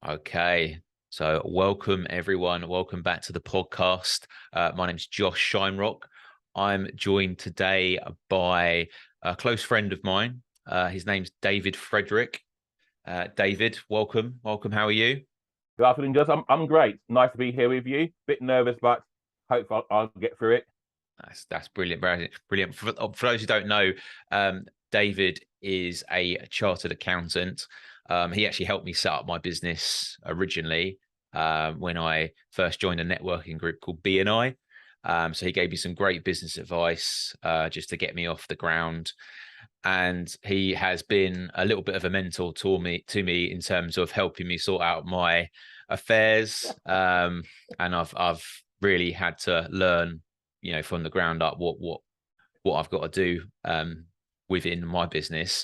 Okay. So, welcome everyone. Welcome back to the podcast. My name's Josh Shinerock. I'm joined today by a close friend of mine. His name's David Frederick. David, welcome. Welcome. How are you? Good afternoon, Josh. I'm great. Nice to be here with you. Bit nervous, but hope I'll get through it. That's brilliant. Brilliant. For those who don't know, David is a chartered accountant. He actually helped me set up my business originally when I first joined a networking group called BNI. So he gave me some great business advice just to get me off the ground. And he has been a little bit of a mentor to me in terms of helping me sort out my affairs. And I've really had to learn, from the ground up what I've got to do within my business.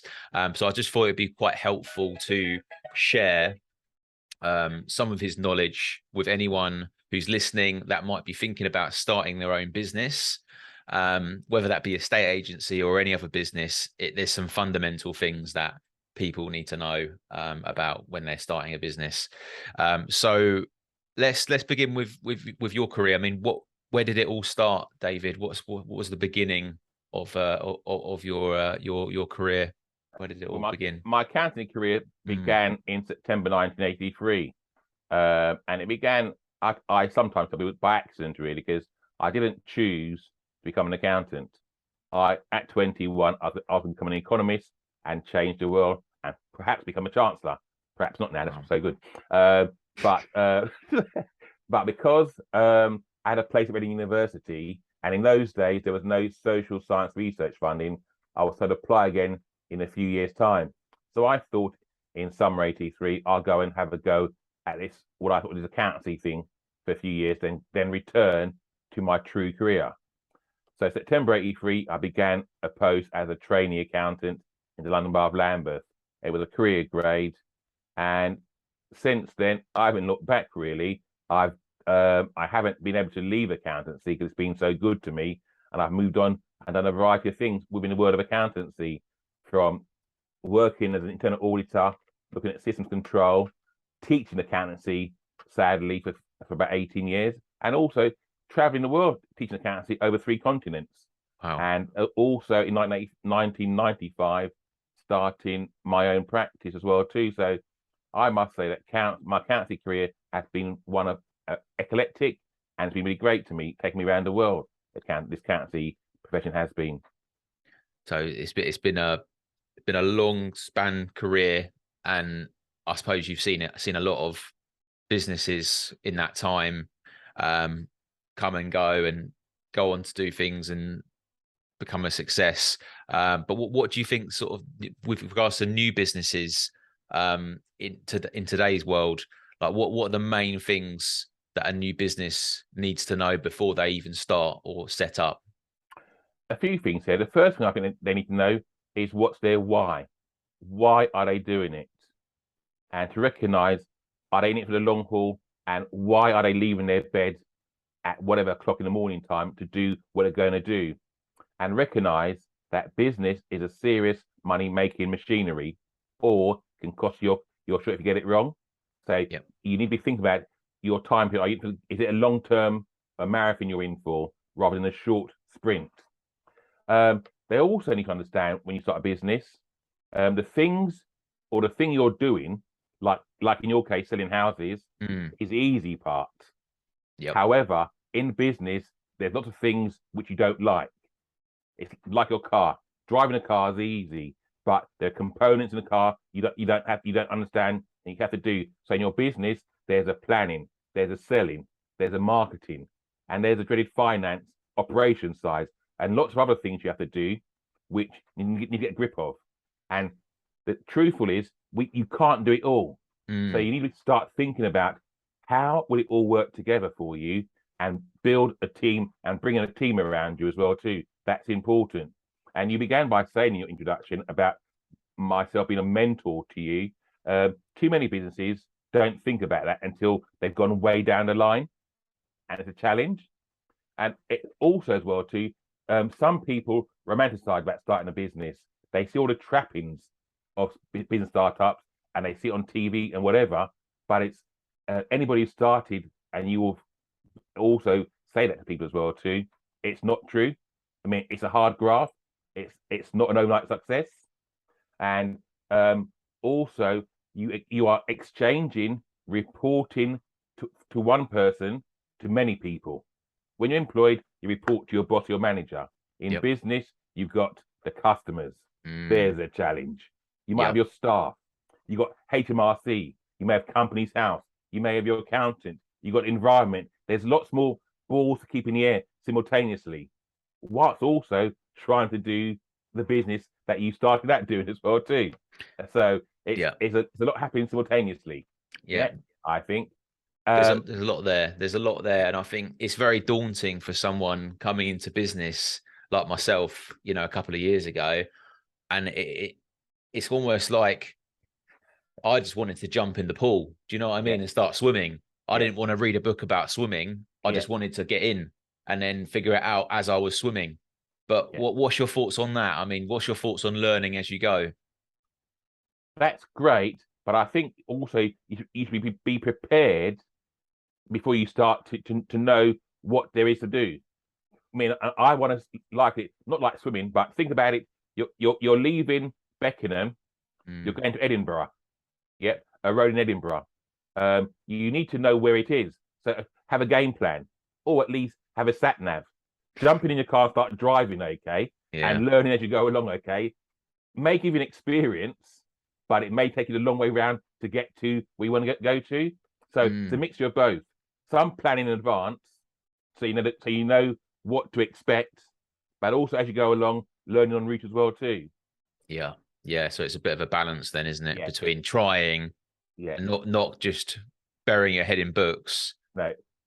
So I just thought it'd be quite helpful to share some of his knowledge with anyone who's listening that might be thinking about starting their own business, whether that be a state agency or any other business. There's some fundamental things that people need to know about when they're starting a business. So let's begin with your career. I mean, where did it all start, David? What was the beginning of your career? Where did it Well, all begin? my accounting career began in September 1983, and it began. I sometimes tell people by accident, really, because I didn't choose to become an accountant. At 21, I was become an economist and change the world, and perhaps become a chancellor. Perhaps not now. That's so good. But but because I had a place at Reading University, and in those days there was no social science research funding, I was told to apply again in a few years' time. So I thought in summer 83, I'll go and have a go at this, what I thought was accountancy thing for a few years, then return to my true career. So September 83, I began a post as a trainee accountant in the London Borough of Lambeth. It was a career grade. And since then, I haven't looked back really. I haven't been able to leave accountancy because it's been so good to me. And I've moved on and done a variety of things within the world of accountancy, from working as an internal auditor, looking at systems control, teaching accountancy, sadly, for about 18 years, and also traveling the world teaching accountancy over 3 continents. Wow. And also in 1995, starting my own practice as well too. So I must say that my accountancy career has been one of eclectic, and it's been really great to me, taking me around the world. This accountancy profession has been. So it's been a long span career, and I suppose you've seen a lot of businesses in that time come and go on to do things and become a success. But what do you think, sort of, with regards to new businesses in today's world? Like, what are the main things that a new business needs to know before they even start or set up? A few things here. The first thing I think they need to know is what's their why. Why are they doing it? And to recognize, are they in it for the long haul? And why are they leaving their bed at whatever o'clock in the morning time to do what they're going to do? And recognize that business is a serious money making machinery, or can cost your shirt if you get it wrong. So Yep. you need to be thinking about your time period. Is it a long term, a marathon you're in for, rather than a short sprint? They also need to understand, when you start a business, the thing you're doing, like in your case, selling houses, is the easy part. Yep. However, in business, there's lots of things which you don't like. It's like your car. Driving a car is easy, but there are components in the car you don't understand, and you have to do. So in your business, there's a planning, there's a selling, there's a marketing, and there's a dreaded finance operation side, and lots of other things you have to do, which you need to get a grip of. And the truthful is, you can't do it all. So you need to start thinking about how will it all work together for you, and build a team and bring in a team around you as well too. That's important. And you began by saying in your introduction about myself being a mentor to you. Too many businesses don't think about that until they've gone way down the line, and it's a challenge. And it also as well too, some people romanticize about starting a business. They see all the trappings of business startups, and they see it on TV and whatever, but it's anybody who started, and you will also say that to people as well too. It's not true. I mean, it's a hard graft. It's not an overnight success, and also you are exchanging reporting to one person to many people. When you're employed, you report to your boss, your manager. In business, you've got the customers. There's a challenge. You might have your staff. You got HMRC. You may have company's house. You may have your accountant. You got environment. There's lots more balls to keep in the air simultaneously, whilst also trying to do the business that you started out doing as well too. So it's a lot happening simultaneously. I think there's a lot there. There's a lot there, and I think it's very daunting for someone coming into business like myself, a couple of years ago, and it's almost like I just wanted to jump in the pool. Do you know what I mean? And start swimming. I didn't want to read a book about swimming. I just wanted to get in and then figure it out as I was swimming. But what's your thoughts on that? I mean, what's your thoughts on learning as you go? That's great, but I think also you should be prepared before you start to know what there is to do. I mean, I want to like it, not like swimming, but think about it. You're leaving Beckenham, you're going to Edinburgh. A road in Edinburgh. You need to know where it is. So have a game plan, or at least have a sat nav. Jumping in your car, start driving, okay, and learning as you go along, okay. May give you an experience, but it may take you a long way around to get to where you want to go to. So it's a mixture of both. Some planning in advance, so you know what to expect, but also as you go along, learning on route as well too. Yeah. So it's a bit of a balance then, isn't it, between trying, and not just burying your head in books,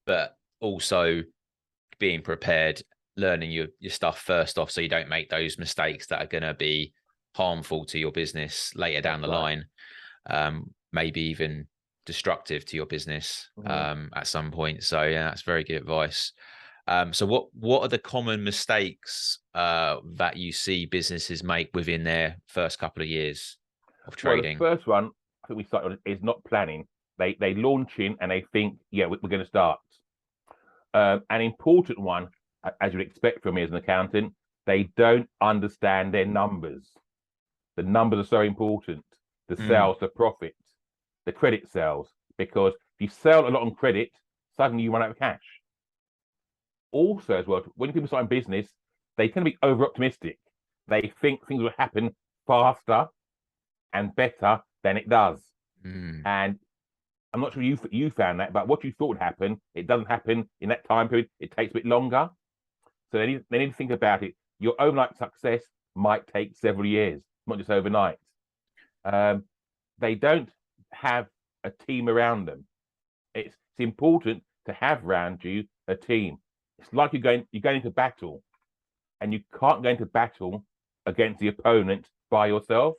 but also being prepared, learning your stuff first off, so you don't make those mistakes that are going to be harmful to your business later down the line, maybe even destructive to your business at some point. So that's very good advice. So what are the common mistakes that you see businesses make within their first couple of years of trading? Well, the first one I think we started on is not planning. They launch in and they think, we're going to start. An important one, as you'd expect from me as an accountant, they don't understand their numbers. The numbers are so important. The sales, the profit, the credit sales, because if you sell a lot on credit, suddenly you run out of cash. Also, as well, when people start in business, they tend to be over optimistic. They think things will happen faster and better than it does. And I'm not sure you found that, but what you thought would happen, it doesn't happen in that time period. It takes a bit longer. So they need to think about it. Your overnight success might take several years, not just overnight. They don't have a team around them. It's important to have around you a team. It's like you're going into battle, and you can't go into battle against the opponent by yourself.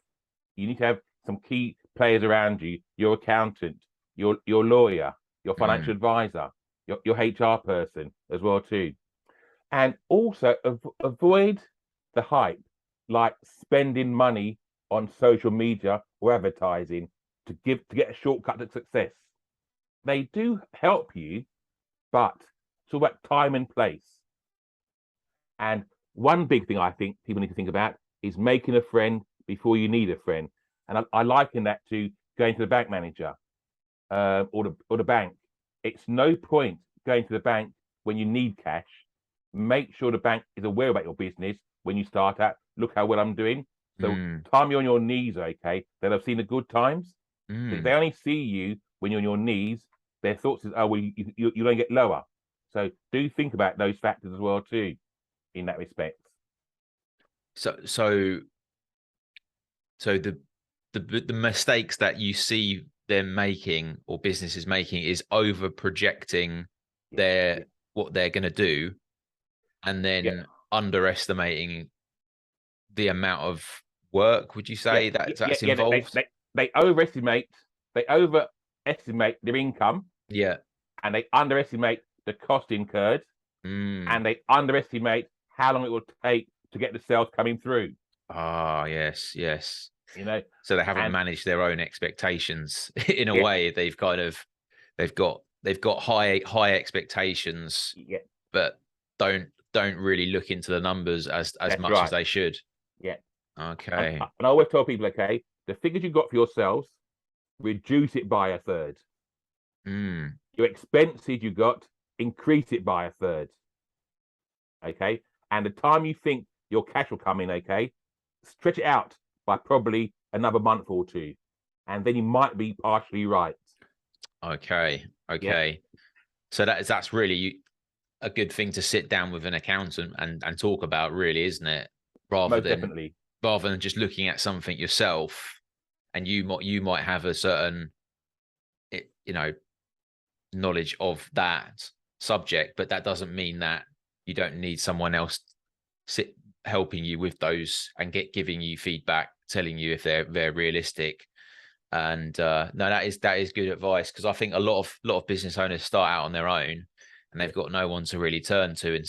You need to have some key players around you: your accountant, your lawyer, your financial advisor, your HR person as well too. And also avoid the hype, like spending money on social media or advertising to get a shortcut to success. They do help you, but it's all about time and place. And one big thing I think people need to think about is making a friend before you need a friend. And I liken that to going to the bank manager or the bank. It's no point going to the bank when you need cash. Make sure the bank is aware about your business when you start out. Look how well I'm doing. So time you're on your knees, okay, they'll have seen the good times. If they only see you when you're on your knees, their thoughts is, oh, well, you don't get lower. So do think about those factors as well too, in that respect. So the mistakes that you see them making or businesses making is over projecting what they're going to do, and then underestimating the amount of work. Would you say that's involved? They overestimate their income. And they underestimate the cost incurred. And they underestimate how long it will take to get the sales coming through. Yes. you know. So they haven't And managed their own expectations in a yeah, way. They've got high expectations, yeah, but don't really look into the numbers as that's much as right. they should. Yeah. Okay. And I always tell people, okay, the figures you got for yourselves, reduce it by a third. Mm, Your expenses you got, increase it by a third. Okay. And the time you think your cash will come in, okay, stretch it out by probably another month or two. And then you might be partially right. okay. Yeah, Okay. So that's really a good thing to sit down with an accountant and talk about, really, isn't it? Rather most than definitely. just looking at something yourself, and you might have a certain, you know, knowledge of that subject, but that doesn't mean that you don't need someone else sit helping you with those and giving you feedback, telling you if they're realistic. And no, that is good advice, because I think a lot of business owners start out on their own and they've got no one to really turn to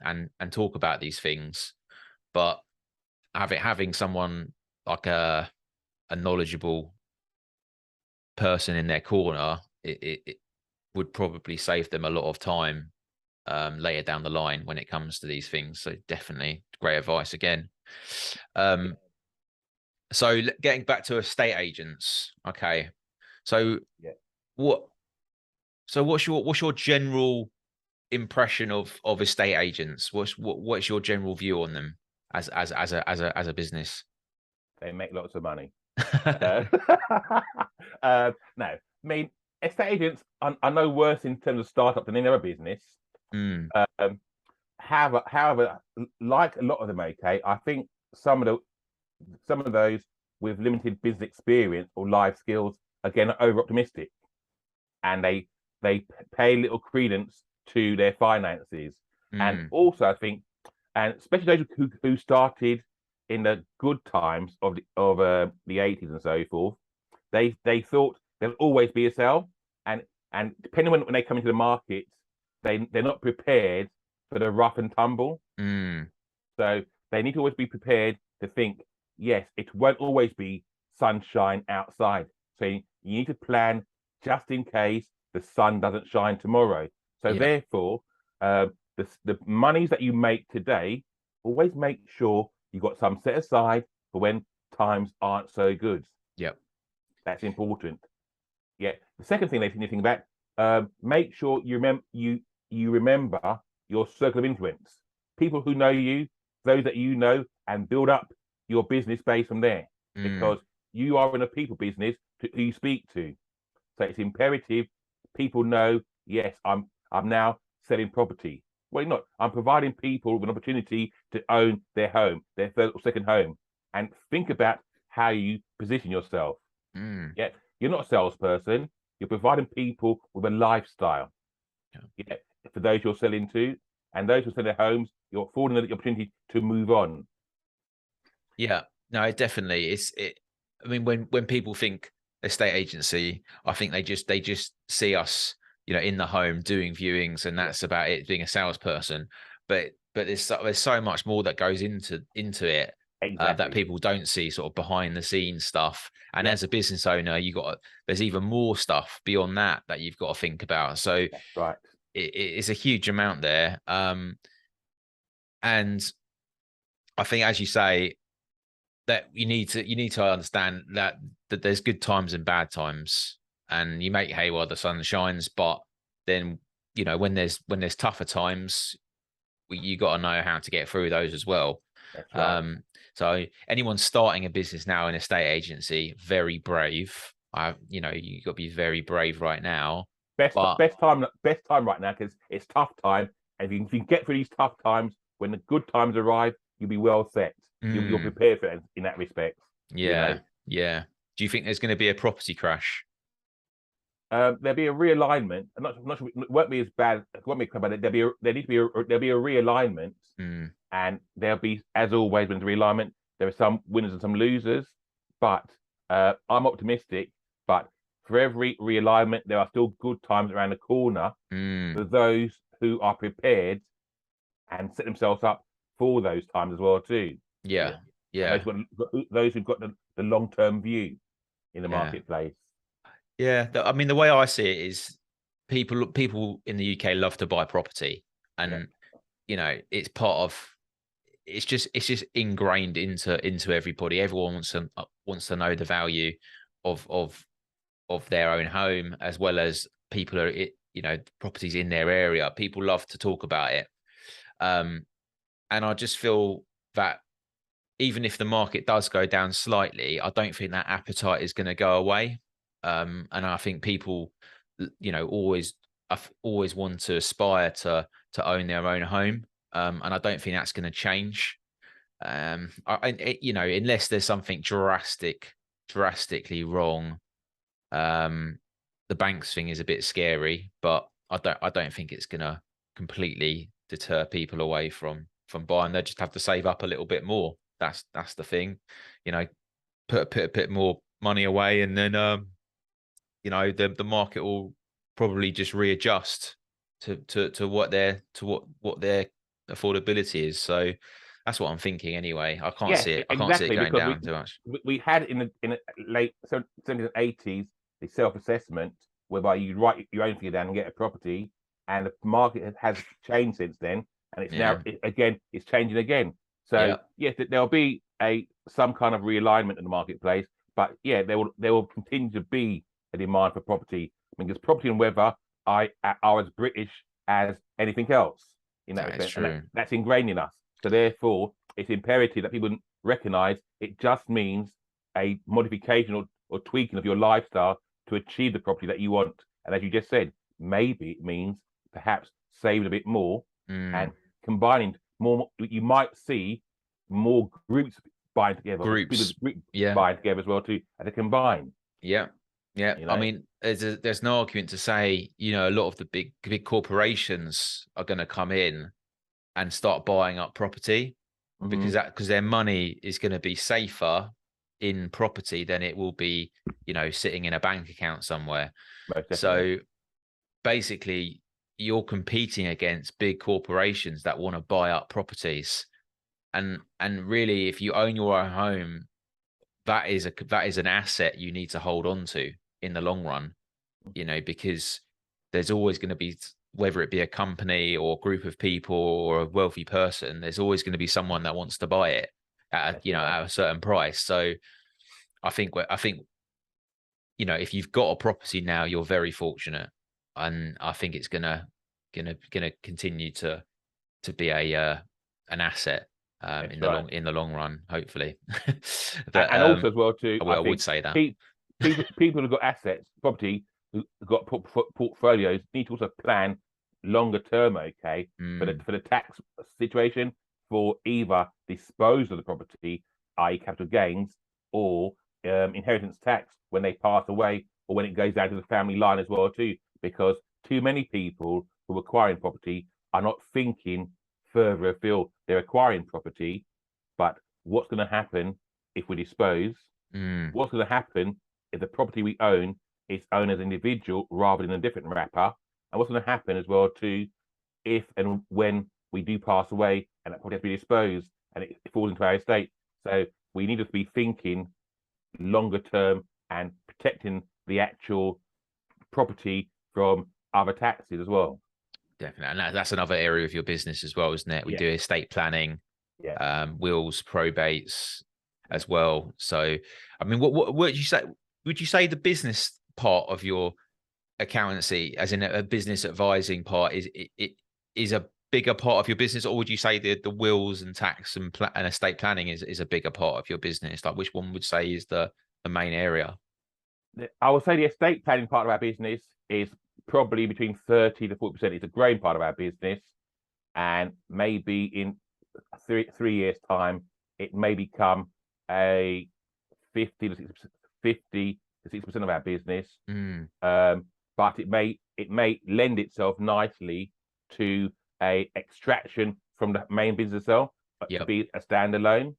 and talk about these things. But having someone like a knowledgeable person in their corner, it would probably save them a lot of time later down the line when it comes to these things. So definitely great advice again. Um, so getting back to estate agents, okay. So Yeah. what? So what's your general impression of estate agents? What's your general view on them as a business? They make lots of money. No, I mean, estate agents are no worse in terms of startup than any other business. Mm, Um, however, like a lot of them, okay, I think some of those with limited business experience or life skills again are over optimistic, and they pay little credence to their finances. And mm, also, I think, and especially those who started in the good times of the 80s and so forth, they thought there'll always be a sale, and depending when they come into the market, they're not prepared for the rough and tumble. mm. So they need to always be prepared to think, yes, it won't always be sunshine outside. So you need to plan just in case the sun doesn't shine tomorrow. So Yeah, therefore, the monies that you make today, always make sure you got some set aside for when times aren't so good. yeah. That's important. Yeah. The second thing they need to think about, make sure you remember your circle of influence, people who know you, those that you know, and build up your business base from there. Mm, Because you are in a people business who you speak to, so it's imperative people know. Yes, I'm now selling property. Well, not. I'm providing people with an opportunity to own their home, their third or second home, and think about how you position yourself. mm. Yeah, you're not a salesperson. You're providing people with a lifestyle. Yeah. Yeah, for those you're selling to, and those who sell their homes, you're affording them the opportunity to move on. Yeah, no, definitely. I mean, when people think estate agency, I think they just see us, in the home doing viewings, and Yeah, that's about it, being a salesperson. But there's so much more that goes into it, that exactly. people don't see, sort of behind the scenes stuff. And Yeah, as a business owner, there's even more stuff beyond that you've got to think about. So that's right. it's a huge amount there. And I think, as you say, that you need to understand that there's good times and bad times, and you make hay while the sun shines. But then, when there's tougher times, you got to know how to get through those as well. That's right. um so anyone starting a business now in a state agency, very brave. You got to be very brave right now. But Best time right now because it's tough time. And if you can get through these tough times, when the good times arrive, you'll be well set. You're mm, prepared for it in that respect. You know, yeah, yeah. Do you think there's going to be a property crash? there'll be a realignment. I'm not sure it won't be as bad. It won't be bad. There'll be a realignment, Mm, and there'll be, as always, when there's a realignment, there are some winners and some losers. But I'm optimistic. But for every realignment, there are still good times around the corner mm, for those who are prepared and set themselves up for those times as well too. Yeah, yeah, and yeah. those who've got the long-term view in the Yeah. marketplace. Yeah, I mean, the way I see it is people in the UK love to buy property, and you know, it's part of it's just ingrained into everybody. Everyone wants to know the value of their own home, as well as people are properties in their area. People love to talk about it, and I just feel that even if the market does go down slightly, I don't think that appetite is going to go away. And I think people, always want to aspire to own their own home. And I don't think that's going to change. Unless there's something drastically wrong. The banks thing is a bit scary, but I don't think it's going to completely deter people away from buying. They just have to save up a little bit more. That's the thing, put a bit more money away, and then the market will probably just readjust to what their affordability is. So that's what I'm thinking anyway. I can't see it. I can't see it going down too much. We had in the late 70s and 80s the self-assessment whereby you write your own figure down and get a property, and the market has changed since then, and it's now it's changing again. So yes, there'll be some kind of realignment in the marketplace, but there will continue to be a demand for property. I mean, because property and weather are as British as anything else in that respect. And that's ingrained in us. So therefore, it's imperative that people recognise it just means a modification or tweaking of your lifestyle to achieve the property that you want. And as you just said, maybe it means perhaps saving a bit more and combining more. You might see more groups buying together, buying together as well too, and to combine. Yeah. I mean, there's no argument to say, a lot of the big corporations are going to come in and start buying up property because their money is going to be safer in property than it will be, sitting in a bank account somewhere. So basically, you're competing against big corporations that want to buy up properties, and really, if you own your own home, that is an asset you need to hold on to in the long run, because there's always going to be, whether it be a company or a group of people or a wealthy person, there's always going to be someone that wants to buy it at a certain price. So I think if you've got a property now, you're very fortunate, and I think it's gonna continue to be an asset in the long run, hopefully. But, and also as well too, I would say that people who've got assets, property, who've got portfolios need to also plan longer term, for the tax situation, for either dispose of the property, i.e. capital gains, or inheritance tax when they pass away, or when it goes down to the family line as well too, because too many people who are acquiring property are not thinking further afield. They're acquiring property, but what's going to happen if we dispose? What's going to happen if the property we own is owned as an individual rather than a different wrapper? And what's going to happen as well too if and when we do pass away and that property has to be disposed and it falls into our estate? So we need to be thinking longer term and protecting the actual property from other taxes as well. Definitely, and that's another area of your business as well, isn't it? We do estate planning, wills, probates as well. So, I mean, what would you say? Would you say the business part of your accountancy, as in a business advising part, is a bigger part of your business, or would you say the wills and tax and estate planning is a bigger part of your business? Like, which one would say is the main area? I would say the estate planning part of our business is probably between 30 to 40%. It's a growing part of our business, and maybe in three years' time, it may become a 50 to 60% of our business. But it may lend itself nicely to a extraction from the main business itself, to be a standalone.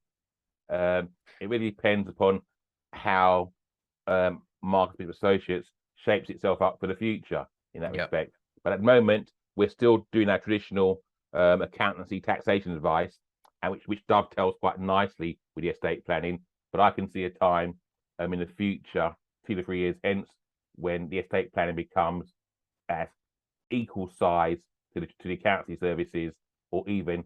It really depends upon how Marketing Associates shapes itself up for the future in that respect. But at the moment, we're still doing our traditional accountancy taxation advice, and which dovetails quite nicely with the estate planning. but I can see a time in the future, 2 to 3 years hence, when the estate planning becomes as equal size to the accountancy services, or even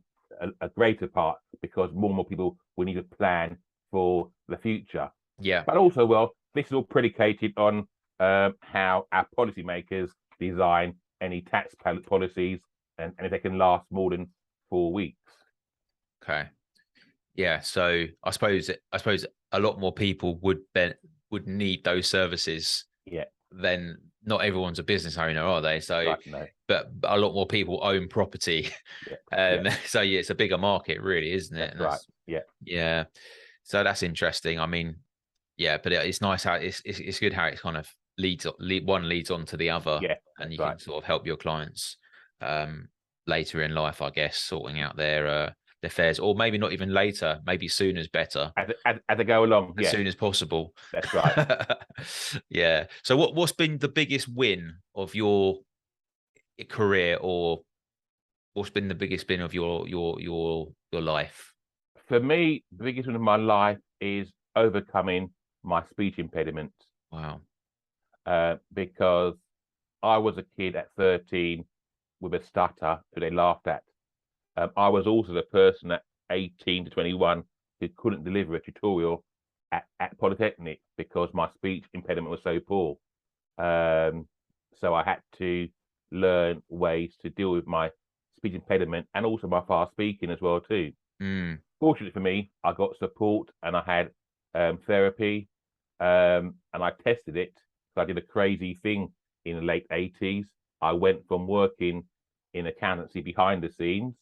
a greater part, because more and more people will need to plan for the future. Yeah. But also, well, this is all predicated on how our policymakers design any tax policies, and if they can last more than 4 weeks. Okay. Yeah. So I suppose a lot more people would need those services. Yeah. Then not everyone's a business owner, are they? So, Right, no. but a lot more people own property. Yeah. So yeah, it's a bigger market, really, isn't it? That's right. Yeah. Yeah. So that's interesting. I mean, yeah, but it's nice how it's good how it kind of one leads on to the other, Yeah, and you right. can sort of help your clients later in life, I guess, sorting out their affairs, or maybe not even later, maybe sooner is better. As they go along, as soon as possible. That's right. Yeah. So what's been the biggest win of your career, or what's been the biggest win of your life? For me, the biggest win of my life is overcoming my speech impediment. Wow. Because I was a kid at 13 with a stutter who they laughed at. I was also the person at 18 to 21 who couldn't deliver a tutorial at Polytechnic because my speech impediment was so poor. So I had to learn ways to deal with my speech impediment, and also my fast speaking as well too. Fortunately for me, I got support, and I had therapy, and I tested it. So I did a crazy thing in the late 80s. I went from working in accountancy behind the scenes,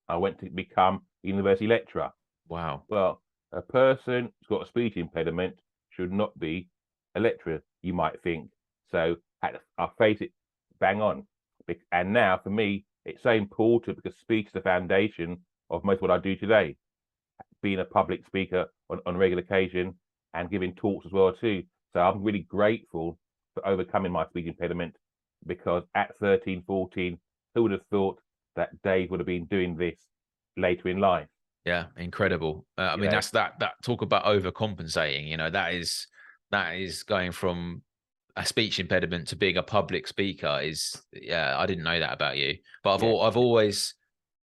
I went to become a university lecturer. Wow. Well, a person who's got a speech impediment should not be a lecturer, you might think. So I face it bang on. And now for me, it's so important, because speech is the foundation of most of what I do today. Being a public speaker on regular occasion, and giving talks as well too. So I'm really grateful for overcoming my speech impediment, because at 13, 14, who would have thought that Dave would have been doing this later in life? Yeah, incredible. I mean, that's that talk about overcompensating. You know, that is going from a speech impediment to being a public speaker. Yeah, I didn't know that about you, but I've always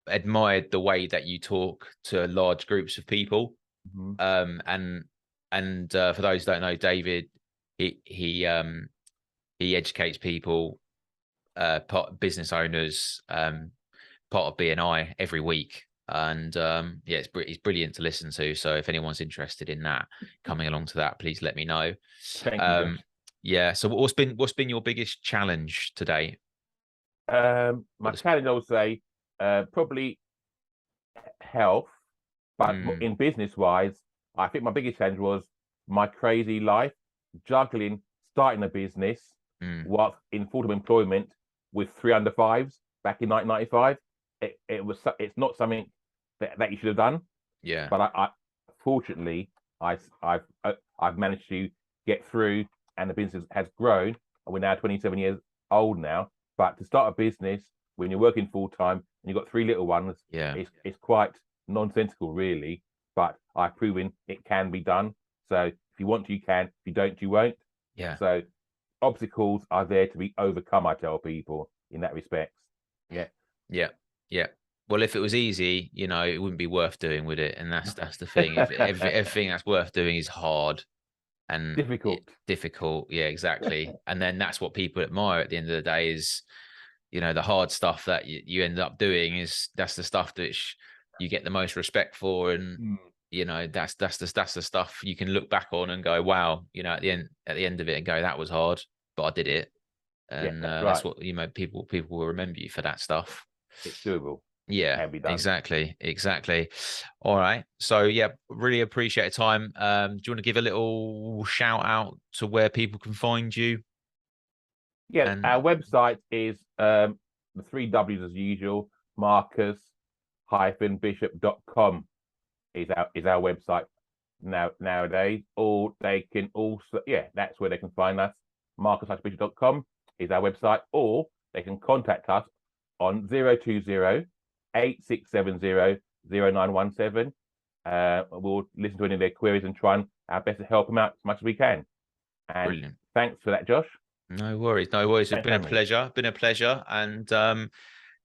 admired the way that you talk to large groups of people. And for those who don't know, David, he educates people, business owners, part of BNI every week. And yeah, it's brilliant to listen to. So if anyone's interested in that, coming along to that, please let me know. Thank you. Yeah. So what's been your biggest challenge today? My challenge, I would say, probably health, but in business wise, I think my biggest challenge was my crazy life, juggling starting a business whilst in full-time employment with 3 under 5s back in 1995. It's not something that you should have done. Yeah. But I fortunately, I've managed to get through, and the business has grown, and we're now 27 years old now. But to start a business when you're working full time and you've got 3 little ones, it's quite nonsensical, really. But I've proven it can be done. So if you want to, you can. If you don't, you won't. Yeah. So obstacles are there to be overcome, I tell people, in that respect. Yeah. Yeah. Yeah. Well, if it was easy, you know, it wouldn't be worth doing, would it? And that's the thing. If everything that's worth doing is hard and difficult. Yeah, exactly. And then that's what people admire at the end of the day is, you know, the hard stuff that you end up doing that's the stuff that you get the most respect for. And you know, that's the stuff you can look back on and go, wow, you know, at the end of it and go, that was hard, but I did it. And that's what, you know, people will remember you for that stuff. It's doable. Yeah, exactly. All right. So yeah, really appreciate your time. Do you want to give a little shout out to where people can find you? Yeah, our website is the 3 W's as usual, marcus-bishop.com is our website nowadays. Or they can also, that's where they can find us. marcus-bishop.com is our website, or they can contact us on 020-8670-0917. We'll listen to any of their queries and try and our best to help them out as much as we can. And Brilliant. thanks for that, Josh. No worries, no worries. It's Thanks been a for having me. pleasure. Been a pleasure, and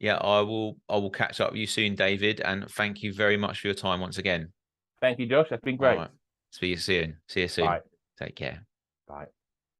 yeah, I will catch up with you soon, David. And thank you very much for your time once again. Thank you, Josh. That's been All great. right. See you soon. See you soon. Bye. Take care. Bye.